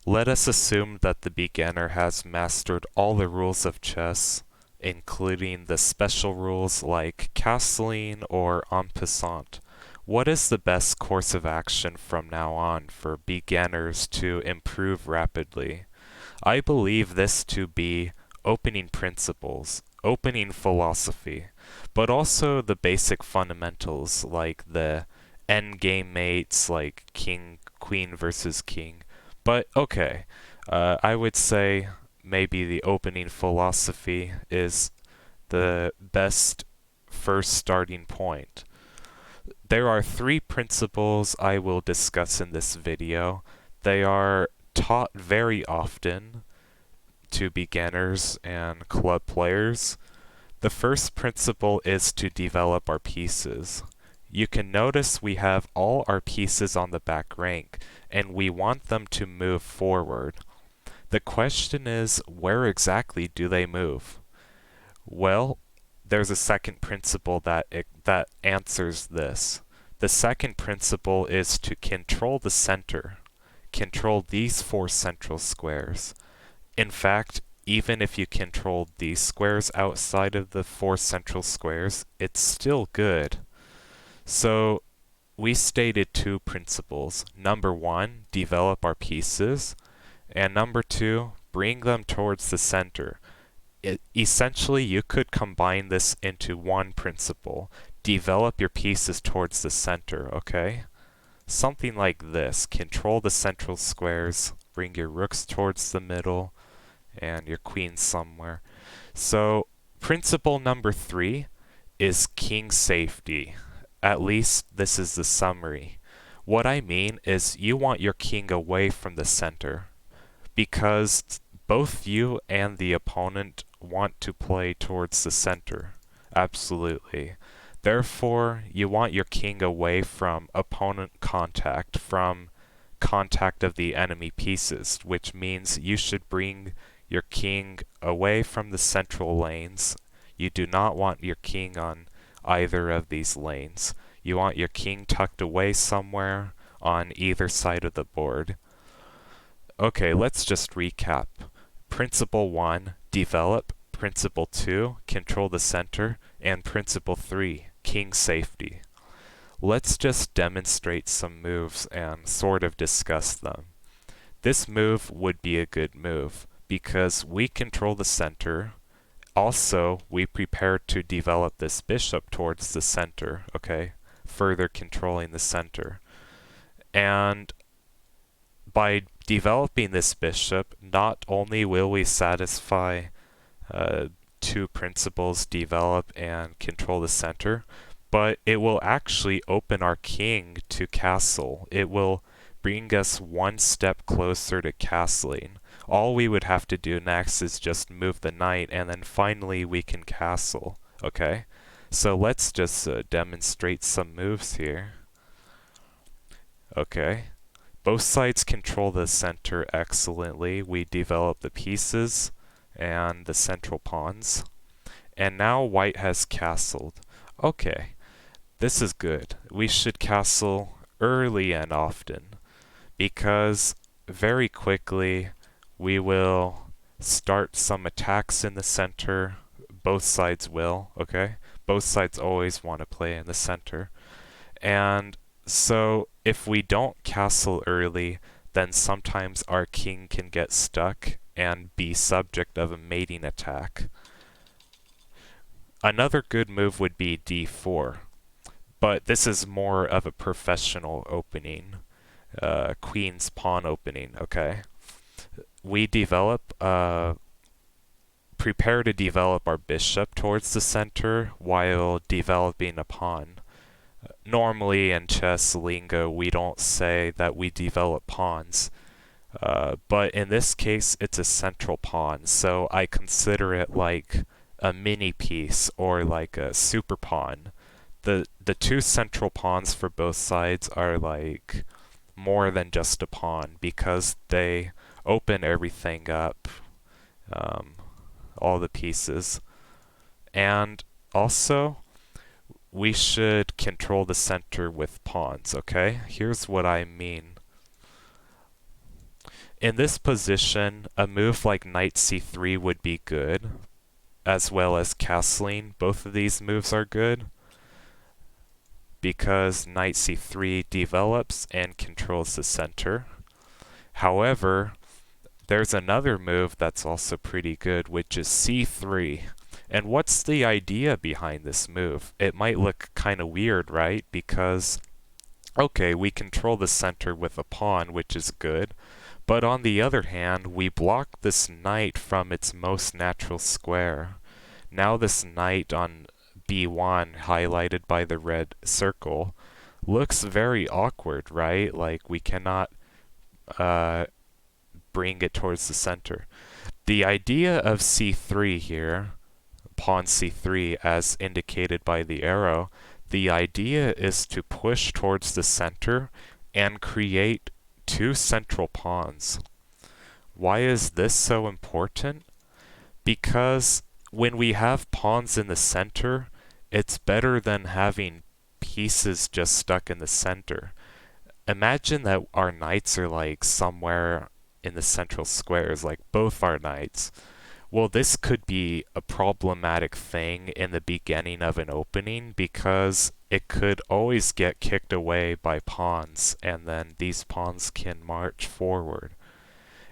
Let us assume that the beginner has mastered all the rules of chess, including the special rules like castling or en passant. What is the best course of action from now on for beginners to improve rapidly? I believe this to be opening principles, opening philosophy, but also the basic fundamentals like the endgame mates like king, queen versus king. But okay, I would say maybe the opening philosophy is the best first starting point. There are three principles I will discuss in this video. They are taught very often to beginners and club players. The first principle is to develop our pieces. You can notice we have all our pieces on the back rank, and we want them to move forward. The question is, where exactly do they move? Well, there's a second principle that answers this. The second principle is to control the center. Control these four central squares. In fact, even if you control these squares outside of the four central squares, it's still good. So we stated two principles. Number one, develop our pieces. And number two, bring them towards the center. Essentially, you could combine this into one principle. Develop your pieces towards the center, okay? Something like this. Control the central squares, bring your rooks towards the middle, and your queen somewhere. So, principle number three is king safety. At least this is the summary. What I mean is you want your king away from the center because both you and the opponent want to play towards the center. Absolutely. Therefore, you want your king away from opponent contact, from contact of the enemy pieces, which means you should bring your king away from the central lanes. You do not want your king on either of these lanes. You want your king tucked away somewhere on either side of the board. Okay, let's just recap. Principle 1, develop. Principle 2, control the center. And Principle 3, king safety. Let's just demonstrate some moves and sort of discuss them. This move would be a good move because we control the center. Also, we prepare to develop this bishop towards the center, okay? Further controlling the center. And by developing this bishop, not only will we satisfy two principles, develop and control the center, but it will actually open our king to castle. It will bring us one step closer to castling. All we would have to do next is just move the knight, and then finally we can castle, okay? So let's just demonstrate some moves here. Okay. Both sides control the center excellently. We develop the pieces and the central pawns. And now white has castled. Okay, this is good. We should castle early and often because very quickly we will start some attacks in the center. Both sides will, okay? Both sides always want to play in the center. And so if we don't castle early, then sometimes our king can get stuck and be subject of a mating attack. Another good move would be d4, but this is more of a professional opening, queen's pawn opening, okay? We prepare to develop our bishop towards the center while developing a pawn. Normally in chess lingo, we don't say that we develop pawns, but in this case, it's a central pawn, so I consider it like a mini piece or like a super pawn. The two central pawns for both sides are like more than just a pawn because they open everything up, all the pieces. And also, we should control the center with pawns, okay? Here's what I mean. In this position, a move like knight c3 would be good, as well as castling. Both of these moves are good because knight c3 develops and controls the center. However, there's another move that's also pretty good, which is c3. And what's the idea behind this move? It might look kind of weird, right? Because, okay, we control the center with a pawn, which is good. But on the other hand, we block this knight from its most natural square. Now this knight on b1, highlighted by the red circle, looks very awkward, right? Like, we cannot bring it towards the center. The idea of c3 here, pawn c3 as indicated by the arrow, the idea is to push towards the center and create two central pawns. Why is this so important? Because when we have pawns in the center, it's better than having pieces just stuck in the center. Imagine that our knights are like somewhere in the central squares, like both our knights. Well, this could be a problematic thing in the beginning of an opening because it could always get kicked away by pawns, and then these pawns can march forward.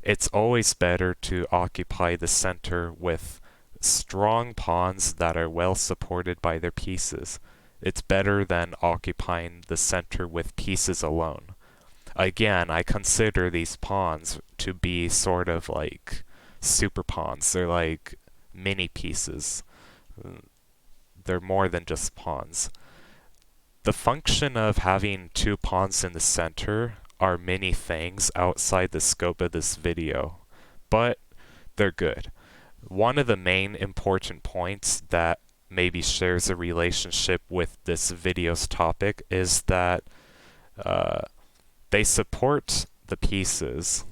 It's always better to occupy the center with strong pawns that are well supported by their pieces. It's better than occupying the center with pieces alone. Again, I consider these pawns to be sort of like super pawns. They're like mini pieces. They're more than just pawns. The function of having two pawns in the center are many things outside the scope of this video, but they're good. One of the main important points that maybe shares a relationship with this video's topic is that they support the pieces,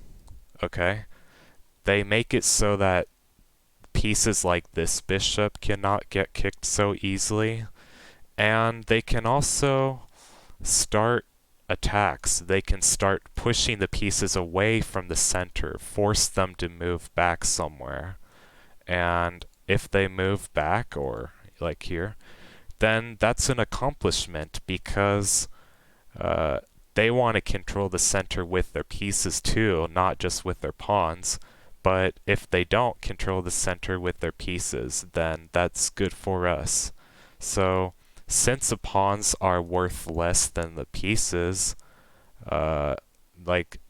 okay? They make it so that pieces like this bishop cannot get kicked so easily, and they can also start attacks. They can start pushing the pieces away from the center, force them to move back somewhere. And if they move back, or like here, then that's an accomplishment because they want to control the center with their pieces too, not just with their pawns. But if they don't control the center with their pieces, then that's good for us. So since the pawns are worth less than the pieces, like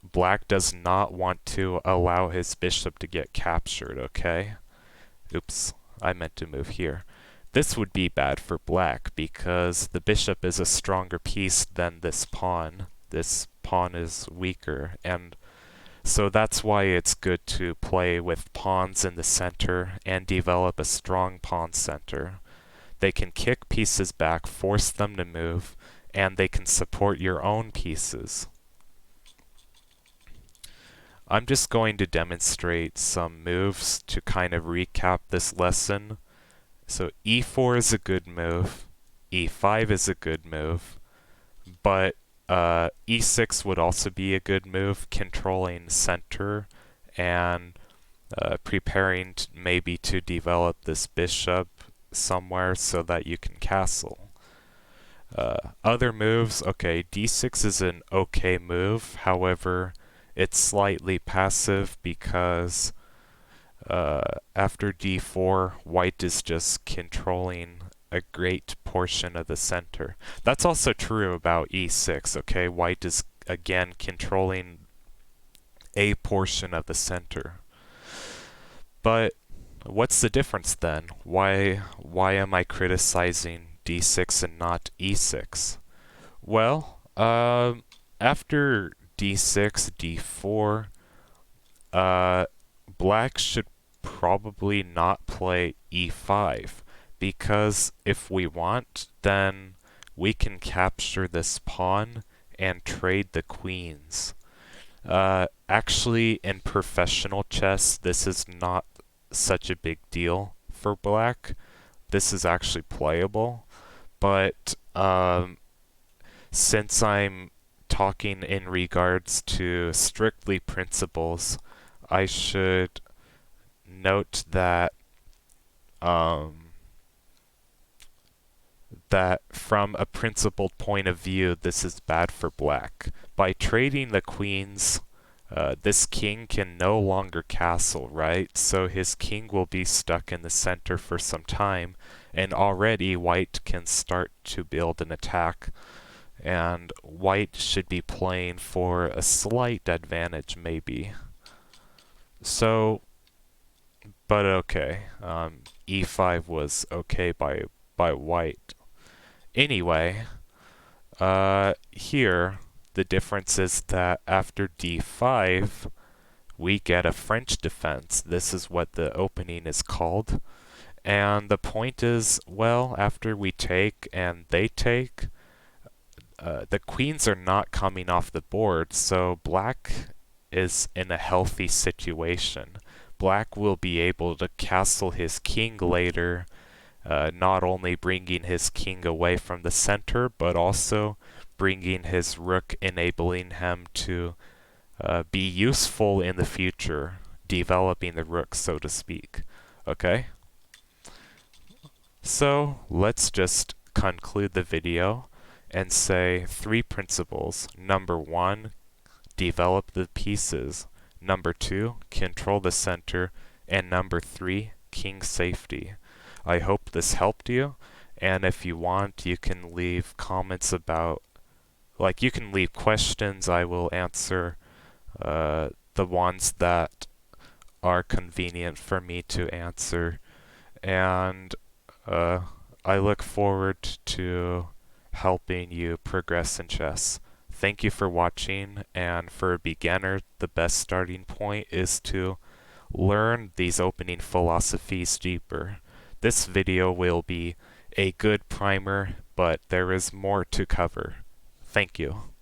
black does not want to allow his bishop to get captured, okay? Oops, I meant to move here. This would be bad for black because the bishop is a stronger piece than this pawn. This pawn is weaker, and so that's why it's good to play with pawns in the center and develop a strong pawn center. They can kick pieces back, force them to move, and they can support your own pieces. I'm just going to demonstrate some moves to kind of recap this lesson. So e4 is a good move, e5 is a good move, but e6 would also be a good move, controlling center and preparing maybe to develop this bishop somewhere so that you can castle. Other moves, okay, d6 is an okay move, however, it's slightly passive because after d4, white is just controlling a great portion of the center. That's also true about e6, okay? White is, again, controlling a portion of the center. But what's the difference then? Why am I criticizing d6 and not e6? Well, after d6, d4, black should probably not play e5. Because if we want, then we can capture this pawn and trade the queens. Actually, in professional chess, this is not such a big deal for black. This is actually playable. But since I'm talking in regards to strictly principles, I should note that that from a principled point of view, this is bad for black. By trading the queens, this king can no longer castle, right? So his king will be stuck in the center for some time, and already white can start to build an attack, and white should be playing for a slight advantage, maybe. So, but okay, e5 was okay by white. Anyway, here, the difference is that after d5, we get a French defense. This is what the opening is called. And the point is, well, after we take and they take, the queens are not coming off the board, so black is in a healthy situation. Black will be able to castle his king later, not only bringing his king away from the center, but also bringing his rook, enabling him to be useful in the future, developing the rook, so to speak. Okay? So let's just conclude the video and say 3 principles. Number 1, develop the pieces. Number 2, control the center. And number 3, king safety. I hope this helped you, and if you want, you can leave comments about, like, you can leave questions. I will answer the ones that are convenient for me to answer, and I look forward to helping you progress in chess. Thank you for watching, and for a beginner, the best starting point is to learn these opening philosophies deeper. This video will be a good primer, but there is more to cover. Thank you.